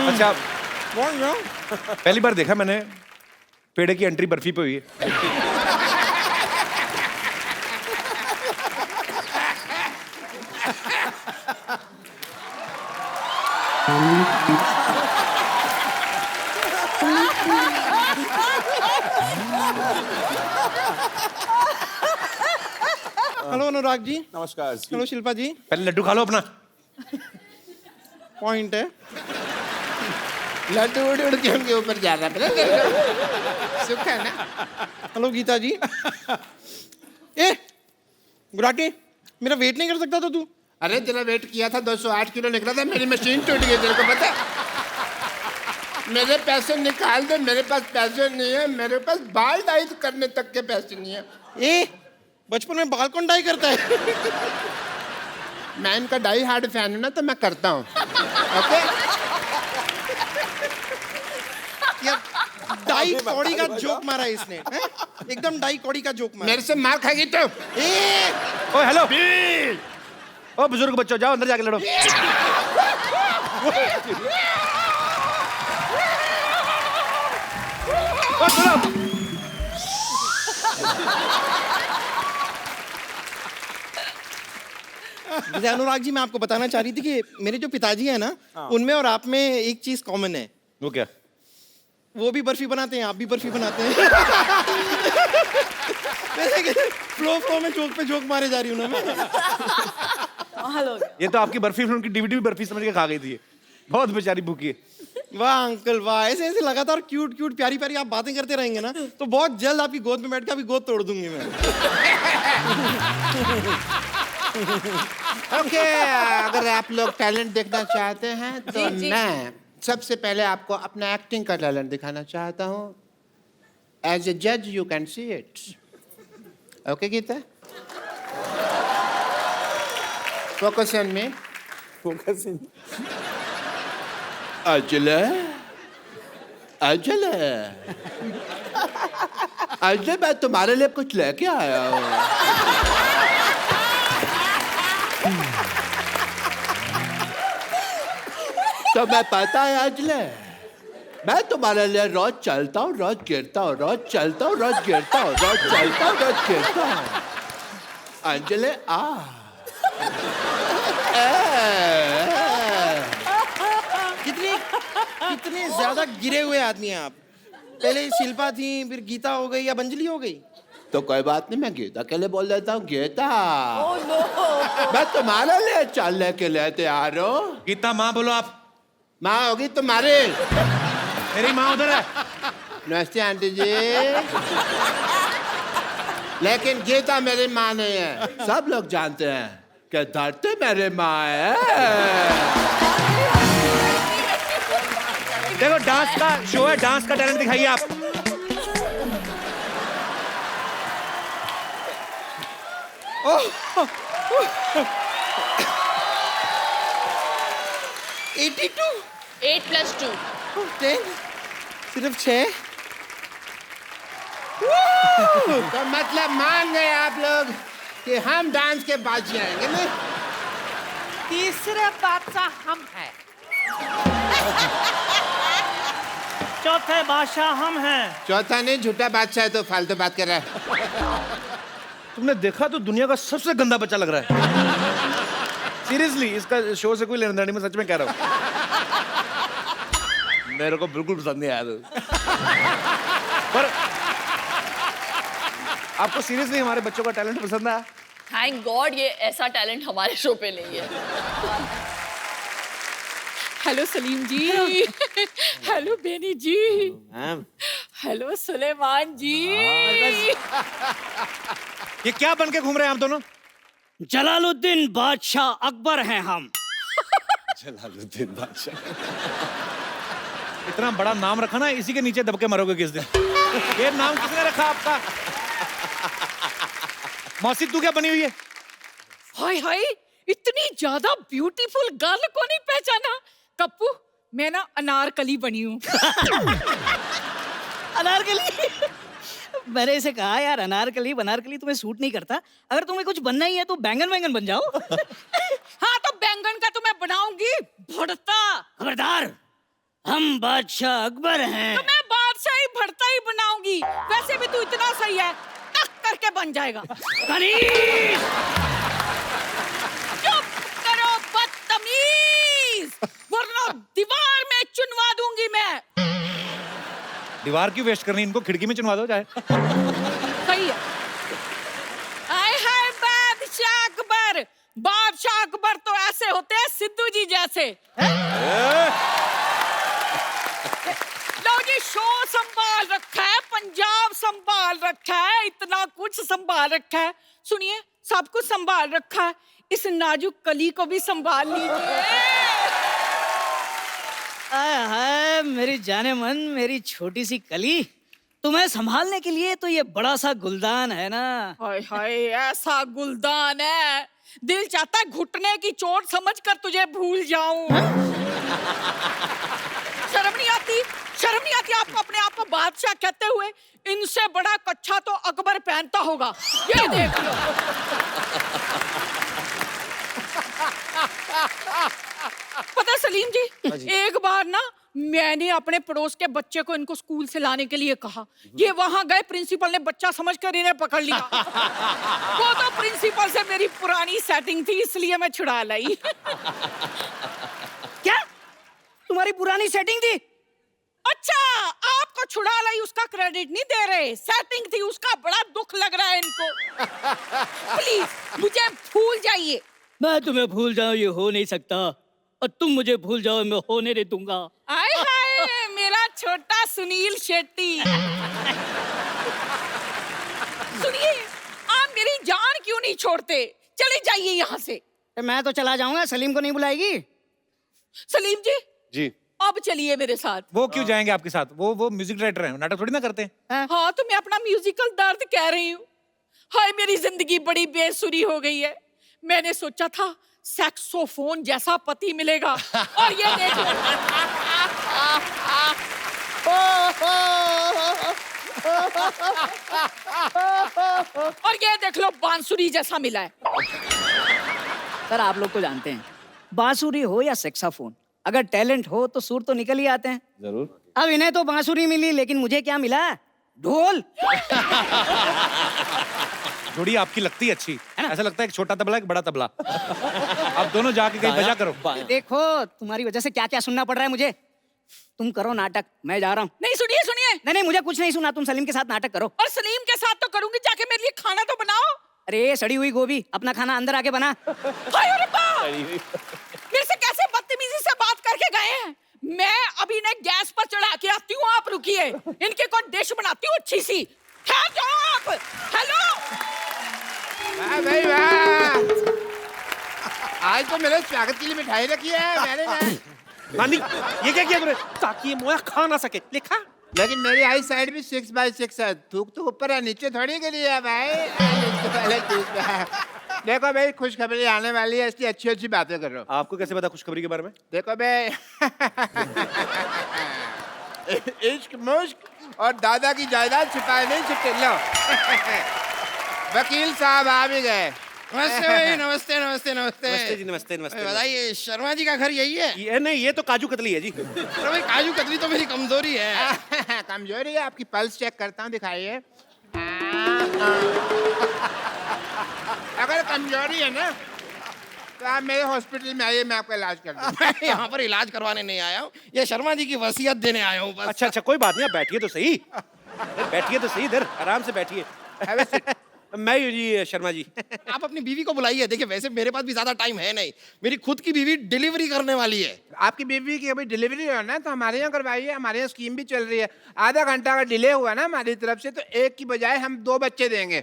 अच्छा पहली बार देखा मैंने पेड़े की एंट्री बर्फी पे हुई है। हेलो अनुराग जी। नमस्कार। हेलो शिल्पा जी। पहले लड्डू खा लो अपना। पॉइंट है। लड्डू उड़ उड़ के उनके ऊपर जा रहा है। सुख है ना। हेलो गीता जी। ए गुराटी, मेरा वेट नहीं कर सकता था तू? अरे तेरा वेट किया था 208 किलो निकला था, मेरी मशीन टूट गई, तेरे को पता है? मेरे पैसे निकाल दे, मेरे पास पैसे नहीं है, मेरे पास बाल डाई करने तक के पैसे नहीं है। ए बचपन में बाल कौन डाई करता है? मैं इनका डाई हार्ड फैन हूं ना, तो मैं करता हूँ। ओके डाई कौड़ी का जोक मारा है इसने, हैं? एकदम डाई कौड़ी का जोक मारा। मेरे से मार खाएगी तो। ए ओ हेलो ओ बुजुर्ग बच्चों, जाओ अंदर जाके लड़ो। ओ सुनो, जैसे अनुराग जी, मैं आपको बताना चाह रही थी कि मेरे जो पिताजी हैं ना, उनमें और आप में एक चीज कॉमन है। वो क्या? वो भी बर्फी बनाते हैं, आप भी बर्फी बनाते हैं। वैसे कि फ्लो में जोक पे जोक मारे जा रही हूँ ना मैं। ये तो आपकी बर्फी फिल्म की डीवीडी भी बर्फी समझ के खा गई थी। बहुत बेचारी भूखी है। वाह अंकल वाह, ऐसे ऐसे लगातार क्यूट क्यूट प्यारी प्यारी आप बातें करते रहेंगे ना, तो बहुत जल्द आपकी गोद में बैठ के आपकी गोद तोड़ दूंगी मैं। ओके अगर आप लोग टैलेंट देखना चाहते हैं तो मैं सबसे पहले आपको अपना एक्टिंग का टैलेंट दिखाना चाहता हूँ। एज ए जज you can see it. Okay Geeta, focus on me. Focus in. अजले अजले अजले, मैं तुम्हारे लिए कुछ लेके आया हूँ। तो मैं पता है अजले, मैं तुम्हारे लिए रोज चलता हूँ, रोज गिरता हूँ, रोज चलता हूँ, रोज गिरता हूँ, रोज चलता हूँ, रोज गिरता हूँ। अंजले आ कितने ज्यादा गिरे हुए आदमी हैं आप। पहले शिल्पा थी, फिर गीता हो गई, अब अंजलि हो गई। तो कोई बात नहीं, मैं गीता के लिए बोल देता हूँ। गीता मैं तुम्हारे लिए चलने के लिए तैयार हूँ। गीता माँ बोलो आप। माँ होगी तुम्हारी। मेरी माँ उधर है। नमस्ते आंटी जी। लेकिन गीता मेरी माँ नहीं है। सब लोग जानते हैं कि धरती मेरी माँ है। देखो डांस का शो है, डांस का टैलेंट दिखाइए आप। ओह 82 8 + 2 10 सिर्फ 6। तो मतलब मान गए आप लोग कि हम डांस के बाजी आएंगे ना। तीसरे बादशाह हम हैं। चौथे बादशाह हम हैं। चौथा नहीं, झूठा बादशाह है तो फालतू बात कर रहा है। तुमने देखा तो दुनिया का सबसे गंदा बच्चा लग रहा है। सीरियसली इसका शो से कोई लेना देना नहीं, मैं सच में कह रहा हूँ। मेरे को बिल्कुल पसंद नहीं आया तो। पर आपको सीरियसली हमारे बच्चों का टैलेंट पसंद आया? थैंक गॉड ये ऐसा टैलेंट हमारे शो पे नहीं है। हेलो सलीम जी। हेलो बेनी जी। हेलो सुलेमान जी। ये क्या बन के घूम रहे हैं आप दोनों? जलालुद्दीन बादशाह अकबर हैं हम। जलालुद्दीन बादशाह। इतना बड़ा नाम रखा ना, इसी के नीचे दबके मरोगे किस दिन। ये नाम किसने रखा आपका? मौसी तू क्या बनी हुई है? हाय हाय, इतनी ज्यादा ब्यूटीफुल गर्ल को नहीं पहचाना? कप्पू, मैं ना अनारकली बनी हूँ। अनारकली? मैंने इसे कहा यार अनारकली बनारकली तुम्हें सूट नहीं करता। अगर तुम्हें कुछ बनना ही है तो बैंगन वैंगन बन जाओ। हाँ तो बैंगन का तो मैं बनाऊंगी भरता। खबरदार, हम बादशाह अकबर हैं। तो मैं बादशाही भरता ही बनाऊंगी। वैसे भी तू इतना सही है, टक करके बन जाएगा। कनीज! चुप करो बदतमीज, वरना दीवार में चुनवा दूंगी मैं। दीवार क्यों वेस्ट करनी, इनको खिड़की में चुनवा दो चाहे। सही है। आए हाय बादशाह अकबर। बादशाह अकबर तो ऐसे होते हैं सिद्धू जी जैसे। लो जी, शो संभाल रखा है, पंजाब संभाल रखा है, इतना कुछ संभाल रखा है। सुनिए, सब कुछ संभाल रखा है, इस नाजुक कली को भी संभाल लीजिए। आय हाय मेरी जाने मन, मेरी छोटी सी कली, तुम्हें संभालने के लिए तो ये बड़ा सा गुलदान है ना। हाय हाय, ऐसा गुलदान है, दिल चाहता है घुटने की चोट समझकर तुझे भूल जाऊं। शर्म नहीं आती, शर्म नहीं आती आपको अपने आप को बादशाह कहते हुए? इनसे बड़ा कच्छा तो अकबर पहनता होगा, ये देख लो। पता है सलीम जी, एक बार ना मैंने अपने पड़ोस के बच्चे को इनको स्कूल से लाने के लिए कहा। ये वहां गए, प्रिंसिपल ने बच्चा समझकर इन्हें पकड़ लिया। वो तो प्रिंसिपल से मेरी पुरानी सेटिंग थी, इसलिए मैं छुड़ा लाई। क्या तुम्हारी पुरानी सेटिंग थी? अच्छा, आपको छुड़ा लाई उसका क्रेडिट नहीं दे रहे, सेटिंग थी उसका बड़ा दुख लग रहा है इनको। प्लीज मुझे भूल जाइए। मैं तुम्हें भूल जाऊं ये हो नहीं सकता, और तुम मुझे भूल जाओ मैं होने नहीं दूंगा। आय हाय मेरा छोटा सुनील शेट्टी। सुनिए, आप मेरी जान क्यों नहीं छोड़ते? चले जाइए यहाँ से। मैं तो चला जाऊंगा, सलीम को नहीं बुलाएगी? सलीम जी, जी। अब चलिए मेरे साथ। वो क्यों जाएंगे आपके साथ? वो म्यूजिक डायरेक्टर हैं, नाटक थोड़ी ना करते हैं। हाँ, तो मैं अपना म्यूजिकल दर्द कह रही हूँ। हाय मेरी जिंदगी बड़ी बेसुरी हो गई है। मैंने सोचा था सैक्सोफोन जैसा पति मिलेगा, और ये देख लो। और ये देख लो, बांसुरी जैसा मिला है। सर आप लोग तो जानते हैं, बांसुरी हो या सेक्साफोन, अगर टैलेंट हो तो सुर तो निकल ही आते हैं। जरूर। अब इन्हें तो बांसुरी मिली, लेकिन मुझे क्या मिला? ढोल। जोड़ी आपकी लगती है अच्छी, ऐसा लगता है एक छोटा तबला एक बड़ा तबला। आप दोनों जाके कहीं बजा करो। देखो तुम्हारी वजह से क्या क्या सुनना पड़ रहा है मुझे। तुम करो नाटक, मैं जा रहा हूँ। नहीं सुनिए सुनिए। नहीं मुझे कुछ नहीं सुना, तुम सलीम के साथ नाटक करो। और सलीम के साथ तो करूंगी, जाके मेरे लिए खाना तो बनाओ। अरे सड़ी हुई गोभी, अपना खाना अंदर आके बना। हाय रब्बा! मेरे से कैसे बदतमीजी से बात करके गए हैं। मैं अभी इन्हें गैस पर चढ़ा के आती हूँ, आप रुकिए। इनके कोई डिश बनाती हूँ अच्छी सी। ठहर जाओ आप। हेलो, वाह भाई वाह, आज तो मेरे स्वागत के लिए मिठाई रखी है मैंने ना। नानी, ये क्या किया तूने? ताकि ये मोया खा ना सके, लिखा। लेकिन मेरी आई साइड भी 6x6 है, थूक तो ऊपर है, नीचे थोड़ी के लिए है भाई। पहले देखो भाई, खुशखबरी आने वाली है, इसलिए अच्छी अच्छी बातें कर रहा हूँ। आपको कैसे पता खुशखबरी के बारे में? देखो भाई, इश्क मुश्क और दादा की जायदाद छिपाए नहीं छिपते। लो वकील साहब आ भी गए। नमस्ते भाई, नमस्ते नमस्ते नमस्ते। नमस्ते जी, नमस्ते नमस्ते। बताइए, शर्मा जी का घर यही है? ये नहीं, ये तो काजू कतली है जी। अरे भाई, काजू कतली तो मेरी कमजोरी है। कमजोरी है आपकी? पल्स चेक करता हूँ, दिखाइए। अगर कमजोरी है ना तो आप मेरे हॉस्पिटल में आइए, मैं आपका इलाज कर दूँ। मैं यहाँ पर इलाज करवाने नहीं आया हूँ, ये शर्मा जी की वसीयत देने आया हूँ बस। अच्छा, कोई बात नहीं, आप बैठिए तो सही। बैठिए तो सही, इधर आराम से बैठिए। मैं हूँ जी शर्मा जी। आप अपनी बीवी को बुलाइए। देखिए, वैसे मेरे पास भी ज्यादा टाइम है नहीं, मेरी खुद की बीवी डिलीवरी करने वाली है। आपकी बीवी की अभी डिलीवरी हो ना, तो हमारे यहाँ करवाइए। हमारे यहाँ स्कीम भी चल रही है, आधा घंटा अगर डिले हुआ ना हमारी तरफ से, तो एक की बजाय हम 2 बच्चे देंगे।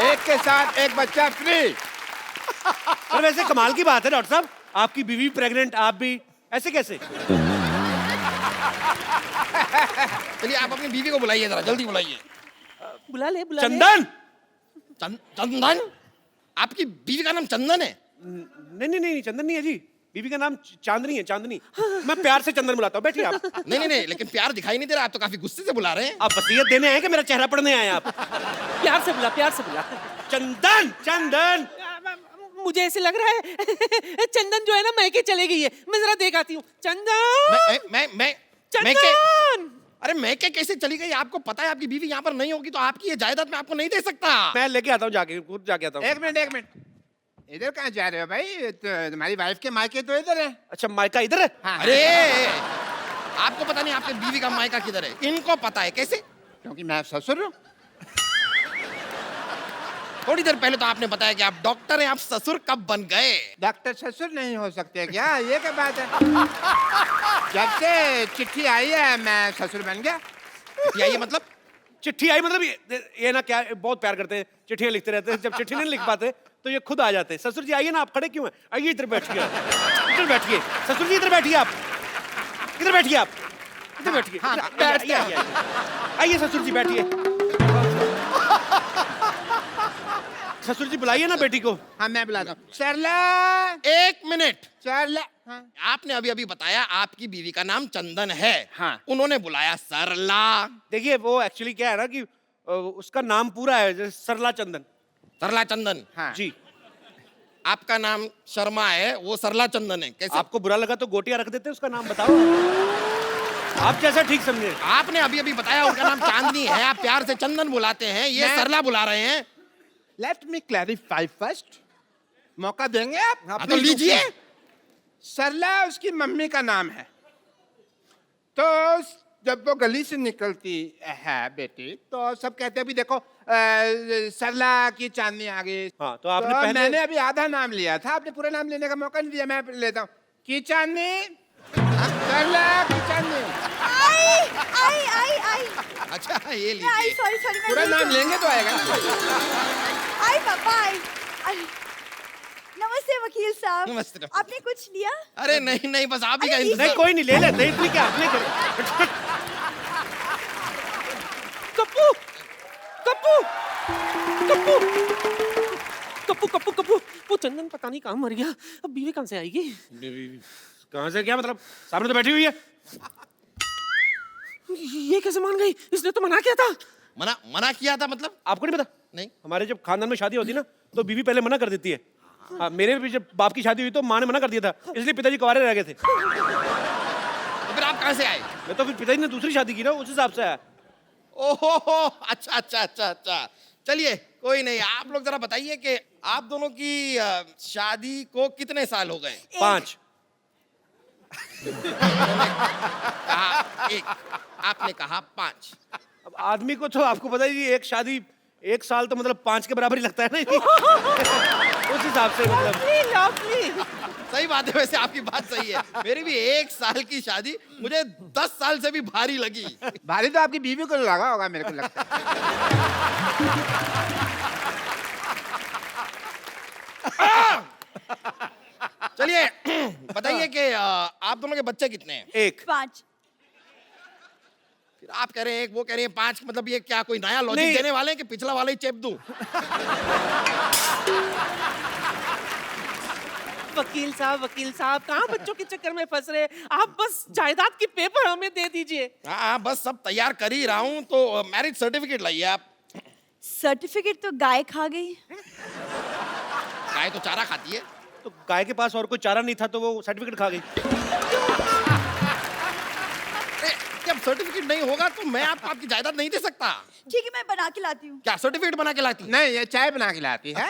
एक के साथ एक बच्चा फ्री। और वैसे कमाल की बात है डॉक्टर साहब, आपकी बीवी प्रेग्नेंट, आप भी, ऐसे कैसे? चलिए, आप अपनी बीवी को बुलाइए, जरा जल्दी बुलाइए। बुला ले चंदन। चंदन? आपकी बीवी का नाम चंदन है? नहीं, चंदन नहीं है जी, बीवी का नाम चांदनी है, चांदनी। मैं प्यार से चंदन बुलाता हूँ, बैठिए आप। नहीं, लेकिन प्यार दिखाई नहीं दे रहा, आप तो काफी गुस्से से बुला रहे हैं। आप वसीयत देने आए कि मेरा चेहरा पढ़ने आए आप? प्यार से बुला, प्यार से बुला। चंदन, चंदन। मुझे ऐसे लग रहा है चंदन जो है ना मैके चले गई है। मैं जरा देख आती हूँ। चंदन, मैं चंदन। अरे मैं कैसे चली गई? आपको पता है आपकी बीवी यहाँ पर नहीं होगी तो आपकी ये जायदाद मैं आपको नहीं दे सकता। मैं लेके आता हूँ, जाके खुद जाके आता हूँ। एक मिनट, इधर कहाँ जा रहे हो भाई? तो तुम्हारी वाइफ के मायके तो इधर है। अच्छा, मायका इधर है? हाँ, अरे आपको पता नहीं आपके बीवी का मायका किधर है? इनको पता है। कैसे? क्योंकि मैं ससुर हूँ। थोड़ी देर पहले तो आपने बताया कि आप डॉक्टर हैं, आप ससुर कब बन गए? डॉक्टर ससुर नहीं हो सकते क्या? ये क्या बात है? जब से चिट्ठी आई है मैं ससुर बन गया। ये मतलब? चिट्ठी आई मतलब ये ना क्या बहुत प्यार करते हैं, चिट्ठियां लिखते रहते हैं। जब चिट्ठी नहीं लिख पाते तो ये खुद आ जाते हैं। ससुर जी आइए ना, आप खड़े क्यों हैं? आइए इधर बैठिए, इधर बैठिए। ससुर जी इधर बैठिए, आप इधर बैठिए, आप इधर बैठिए। आइए ससुर जी बैठिए। ससुर जी बुलाइए ना बेटी को। हाँ मैं बुलाता हूँ। सरला, 1 मिनट। सरला। हाँ। आपने अभी अभी बताया आपकी बीवी का नाम चंदन है। हाँ। उन्होंने बुलाया सरला। देखिए वो एक्चुअली क्या है ना कि उसका नाम पूरा है जैसे सरला चंदन। सरला चंदन। हाँ। जी। आपका नाम शर्मा है, वो सरला चंदन है। कैसे? आपको बुरा लगा तो गोटियां रख देते, उसका नाम बताओ। आप जैसा ठीक समझे। आपने अभी अभी बताया उनका नाम चांदनी है, आप प्यार से चंदन बुलाते हैं, ये सरला बुला रहे हैं। Let me clarify first. मौका देंगे आप? हाँ, तो लीजिए। सरला उसकी मम्मी का नाम है। तो जब वो गली से निकलती है बेटी तो सब कहते हैं भी देखो सरला की चांदनी आ गई। हाँ, तो आपने पहले- मैंने अभी आधा नाम लिया था, आपने पूरा नाम लेने का मौका नहीं दिया। मैं लेता हूँ की चांदनी, सरला की चांदनी। आई अच्छा ये आई लीजिए। सॉरी पूरा नाम लेंगे तो आएगा। आई पापा आई। नमस्ते वकील साहब। नमस्ते। आपने कुछ लिया? अरे नहीं नहीं, बस आप ही का अरे, इंतजार। नहीं कोई नहीं, ले लेते इतनी क्या आपने करे। कप्पू, कप्पू, कप्पू, कप्पू, कप्पू, कप्पू। वो चंदन पता नहीं कहाँ मर गया। अब बीवी कहाँ से आएगी? कहाँ से क्या मतलब? सामने तो बैठी हुई है। ये कैसे मान गई? इसने तो मना किया था। मना किया था मतलब? आपको नहीं पता? नहीं। हमारे जब खानदान में शादी होती है ना तो बीवी पहले मना कर देती है। हाँ, मेरे भी जब बाप की शादी हुई तो माँ ने मना कर दिया था, इसलिए पिताजी कुंवारे रह गए थे। तो फिर आप कहाँ से आए? मैं तो फिर पिताजी ने दूसरी शादी की ना, उस हिसाब से आया। ओहो, अच्छा। चलिए कोई नहीं, आप लोग जरा बताइए कि आप दोनों की शादी को कितने साल हो गए? 5। कहा 1, आपने कहा 5। अब आदमी को तो आपको पता ही, एक शादी 1 साल तो मतलब 5 के बराबर ही लगता है ना। उस हिसाब से मतलब। सही बात है, वैसे आपकी बात सही है। मेरी भी 1 साल की शादी मुझे 10 साल से भी भारी लगी। भारी तो आपकी बीवी को लगा होगा, मेरे को लगता है। चलिए बताइए कि आप दोनों के बच्चे कितने हैं? 1। 5। फिर आप कह रहे हैं 1, वो कह रहे हैं 5, मतलब ये क्या कोई नया लॉजिक नहीं। देने वाले हैं कि पिछला वाला ही चेप दूं? वकील साहब कहाँ बच्चों के चक्कर में फंस रहे? आप बस जायदाद की पेपर हमें दे दीजिए। हाँ, बस सब तैयार कर ही रहा हूँ। तो मैरिज सर्टिफिकेट लाइए आप। सर्टिफिकेट तो गाय खा गई। गाय तो चारा खाती है। तो गाय के पास और कोई चारा नहीं था तो वो सर्टिफिकेट खा गई। जब सर्टिफिकेट नहीं होगा तो मैं आपको आपकी जायदाद नहीं दे सकता। ठीक है, मैं बना के लाती हूँ। क्या सर्टिफिकेट बना के लाती? नहीं, ये चाय बना के लाती है।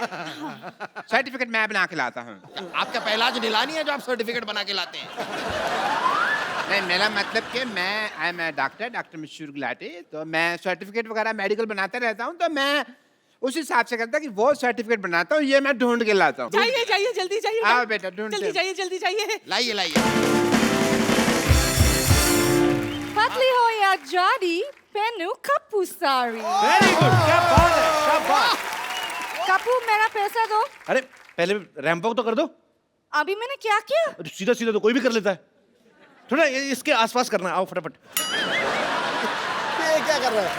सर्टिफिकेट मैं बना के लाता हूँ। आपका पहला आज नीलानी है जो आप सर्टिफिकेट बना के लाते हैं? नहीं, मेरा मतलब कि आई एम डॉक्टर मशहूर गुलाटी, तो मैं सर्टिफिकेट वगैरह मेडिकल बनाता रहता हूँ, तो मैं उस हिसाब से करता कि वो सर्टिफिकेट बनाता हूँ, ये मैं ढूंढ के लाता हूँ। जाइए जल्दी जाइए। आओ बेटा, ढूंढते हैं। जल्दी जाइए। लाइए। पतली हो या जाडी, पेनू कप्पू सारी। वेरी गुड, क्या बात है, शाबाश। कप्पू मेरा पैसा दो। अरे पहले रैंप वॉक तो कर दो। अभी मैंने क्या किया? सीधा तो कोई भी कर लेता है, थोड़ा इसके आसपास करना है। आओ फटाफट। ये क्या कर रहा है?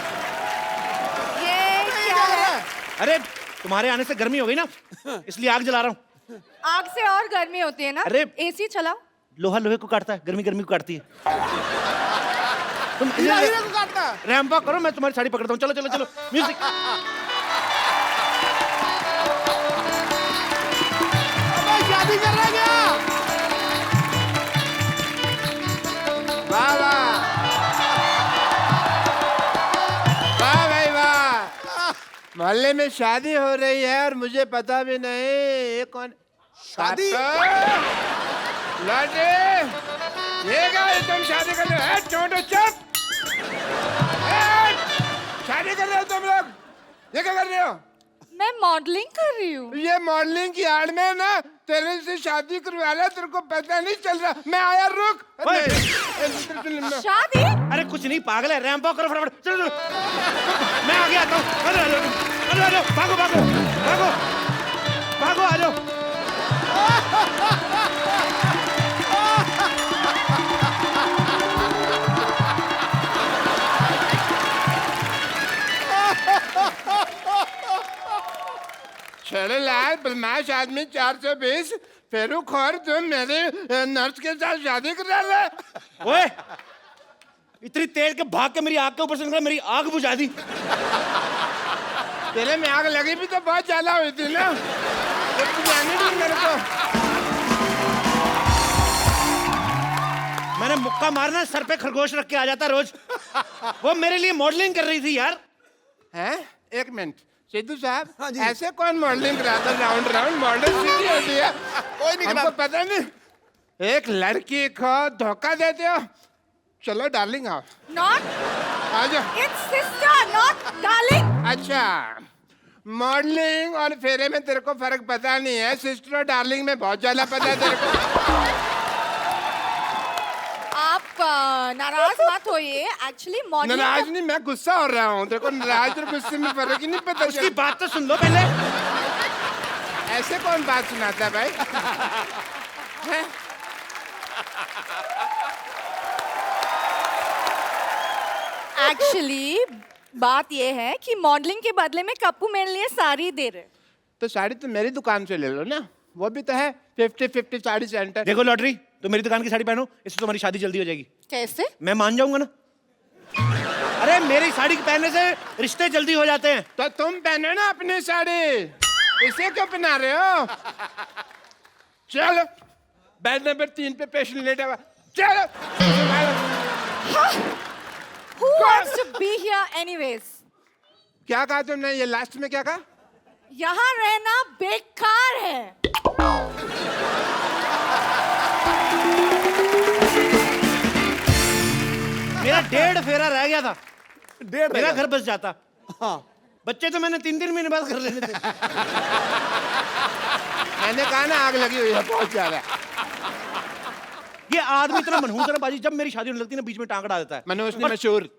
अरे तुम्हारे आने से गर्मी हो गई ना, इसलिए आग जला रहा हूँ। आग से और गर्मी होती है ना? अरे एसी चलाओ। लोहा लोहे को काटता है, गर्मी को काटती है। तुम रैंप वॉक करो, मैं तुम्हारी साड़ी पकड़ता हूँ। चलो म्यूजिक। शादी कर रहा क्या? वाह वाह वाह भाई वाह, मोहल्ले में शादी हो रही है और मुझे पता भी नहीं। ये कौन शादी? लौटे ये क्या है, तुम शादी कर रहे हो? छोटो चुप, शादी कर रहे हो तुम लोग, ये क्या कर रहे हो? मैं मॉडलिंग कर रही हूँ। ये मॉडलिंग की आड़ में ना तेरे से शादी करवा लिया, तेरे को पता नहीं चल रहा। मैं आया, रुक। शादी? अरे कुछ नहीं, पागल है, रैंप वॉक करो फटाफट, चलो चलो। मैं आगे आता हूँ, अरे अरे अरे भागो भागो भागो भागो, आ जाओ। चले लाल बदमाश आदमी 420 फेरू खोर, तुम मेरे नर्स के साथ शादी कर रहा है? ओए, इतनी तेज के भाग के मेरी आग के ऊपर से निकला, मेरी आग बुझा दी। तेरे में आग लगी भी तो बहुत ज्यादा हुई थी ना, तो जाने दी मेरे को। मैंने मुक्का मारना, सर पे खरगोश रख के आ जाता रोज। वो मेरे लिए मॉडलिंग कर रही थी यार। हैं? एक मिनट सिद्धू साहब, ऐसे कौन मॉडलिंग कराता? राउंड राउंड मॉडल सीधी होती है, कोई नहीं, हमको पता नहीं। एक लड़की को धोखा देते हो। चलो डार्लिंग आओ। Not. आ जाओ। It's sister, not darling. अच्छा, मॉडलिंग और फेरे में तेरे को फर्क पता नहीं है, सिस्टर और डार्लिंग में बहुत ज्यादा पता है तेरे को। आप नाराज मत होइए, एक्चुअली मॉडलिंग। नाराज नहीं, मैं गुस्सा हो रहा हूँ। देखो नाराज और गुस्से में फर्क ही नहीं पता। उसकी बात तो सुन लो पहले। ऐसे कौन बात सुनाता है भाई? हैं? एक्चुअली बात ये है कि मॉडलिंग के बदले में कप्पू मेरे लिए साड़ी दे रहे। तो साड़ी तो मेरी दुकान से ले लो ना, वो भी तो है 50-50 साड़ी सेंटर। देखो लॉटरी, तो मेरी दुकान की साड़ी पहनो, इससे तुम्हारी शादी जल्दी हो जाएगी। कैसे? मैं मान जाऊंगा ना। अरे मेरी साड़ी पहनने से रिश्ते जल्दी हो जाते हैं। तो तुम पहनो ना अपनी साड़ी, इसे क्यों पहना रहे हो? चलो बेड नंबर 3 पे पेशेंट लेटा हुआ, चलो। Who wants to be here anyways? क्या कहा तुमने? ये लास्ट में क्या कहा? यहाँ रहना बेकार है। मेरा 1.5 फेरा रह गया था, मेरा घर बस जाता। हाँ, बच्चे तो मैंने 3 महीने बाद कर लेने थे। मैंने कहा ना आग लगी हुई है बहुत ज्यादा। ये आदमी इतना मनहूस है ना बाजी, जब मेरी शादी होने लगती है ना बीच में टांग अड़ा देता है। मनोज ने मशहूर।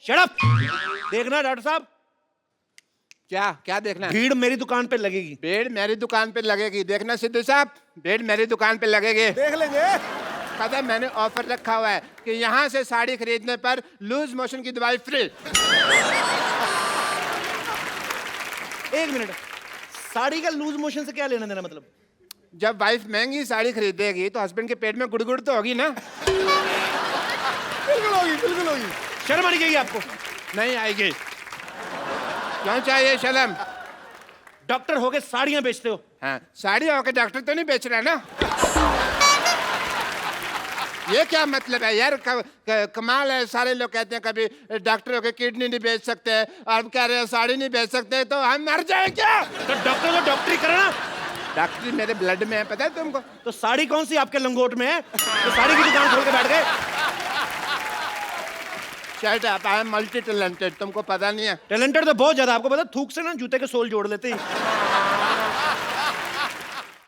Shut up. देखना डॉक्टर साहब, क्या क्या देखना? भीड़ मेरी दुकान पे लगेगी। भीड़ मेरी दुकान पे लगेगी। देखना सिद्धू साहब, भीड़ मेरी दुकान पे लगेगी। देख लेंगे। पता है मैंने ऑफर रखा हुआ है कि यहाँ से साड़ी खरीदने पर लूज मोशन की दवाई फ्री। एक मिनट, साड़ी का लूज मोशन से क्या लेना देना? मतलब जब वाइफ महंगी साड़ी खरीदेगी तो हस्बैंड के पेट में गुड़गुड़ तो होगी ना। बिल्कुल होगी, बिल्कुल होगी। शर्म आनी चाहिए आपको। नहीं आएगी। क्यों चाहिए शर्म? डॉक्टर होके साड़ियां बेचते हो। हाँ, साड़ी होके डॉक्टर तो नहीं बेच रहा ना। ये क्या मतलब है यार? कमाल है। सारे लोग कहते हैं कभी डॉक्टर होके किडनी नहीं बेच सकते, और कह रहे हैं साड़ी नहीं बेच सकते, तो हम मर जाए क्या? तो डॉक्टर को डॉक्टरी करना। डॉक्टरी मेरे ब्लड में है, पता है तुमको? तो साड़ी कौन सी आपके लंगोट में है तो साड़ी की दुकान खोल के बैठ गए? Shut up, I am multi talented, तुमको पता नहीं है? टैलेंटेड तो बहुत ज्यादा। आपको पता, थूक से ना जूते के सोल जोड़ लेते हैं।